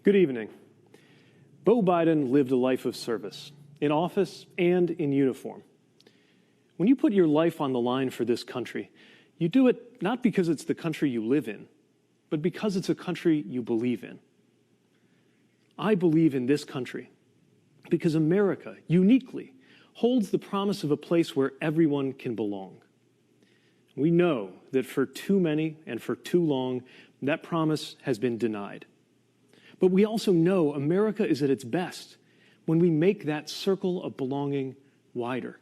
Good evening. Beau Biden lived a life of service, in office and in uniform. When you put your life on the line for this country, you do it not because it's the country you live in, but because it's a country you believe in. I believe in this country because America, uniquely, holds the promise of a place where everyone can belong. We know that for too many and for too long, that promise has been denied. But we also know America is at its best when we make that circle of belonging wider.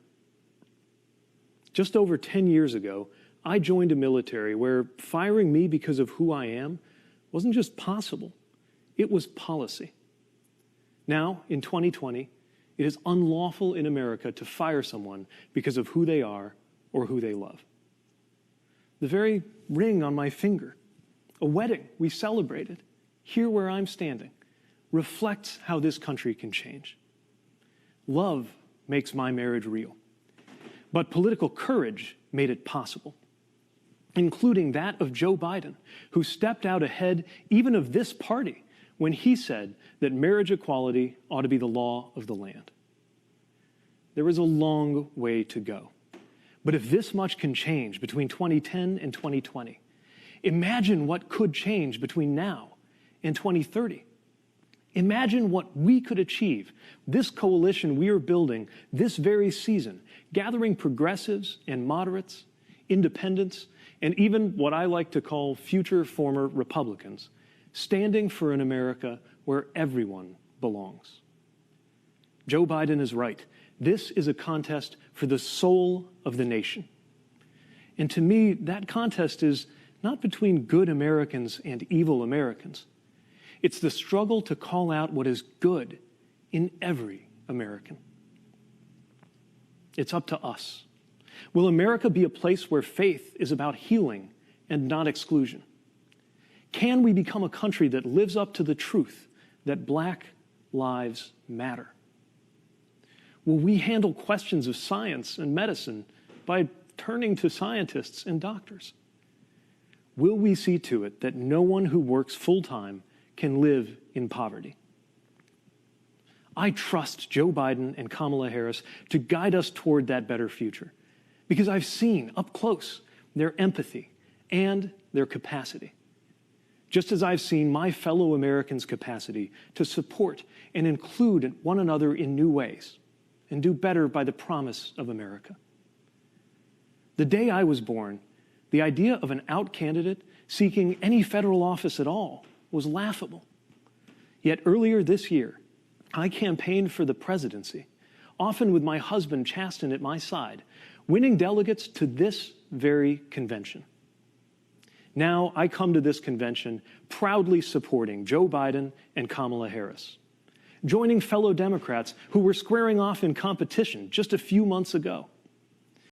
Just over 10 years ago, I joined a military where firing me because of who I am wasn't just possible, it was policy. Now, in 2020, it is unlawful in America to fire someone because of who they are or who they love. The very ring on my finger, a wedding we celebrated, here where I'm standing, reflects how this country can change. Love makes my marriage real, but political courage made it possible, including that of Joe Biden, who stepped out ahead even of this party when he said that marriage equality ought to be the law of the land. There is a long way to go, but if this much can change between 2010 and 2020, imagine what could change between now and 2030. Imagine what we could achieve, this coalition we are building this very season, gathering progressives and moderates, independents, and even what I like to call future former Republicans, standing for an America where everyone belongs. Joe Biden is right. This is a contest for the soul of the nation. And to me, that contest is not between good Americans and evil Americans. It's the struggle to call out what is good in every American. It's up to us. Will America be a place where faith is about healing and not exclusion? Can we become a country that lives up to the truth that Black lives matter? Will we handle questions of science and medicine by turning to scientists and doctors? Will we see to it that no one who works full-time can live in poverty? I trust Joe Biden and Kamala Harris to guide us toward that better future because I've seen up close their empathy and their capacity, just as I've seen my fellow Americans' capacity to support and include one another in new ways and do better by the promise of America. The day I was born, the idea of an out candidate seeking any federal office at all was laughable. Yet earlier this year, I campaigned for the presidency, often with my husband Chasten at my side, winning delegates to this very convention. Now I come to this convention proudly supporting Joe Biden and Kamala Harris, joining fellow Democrats who were squaring off in competition just a few months ago.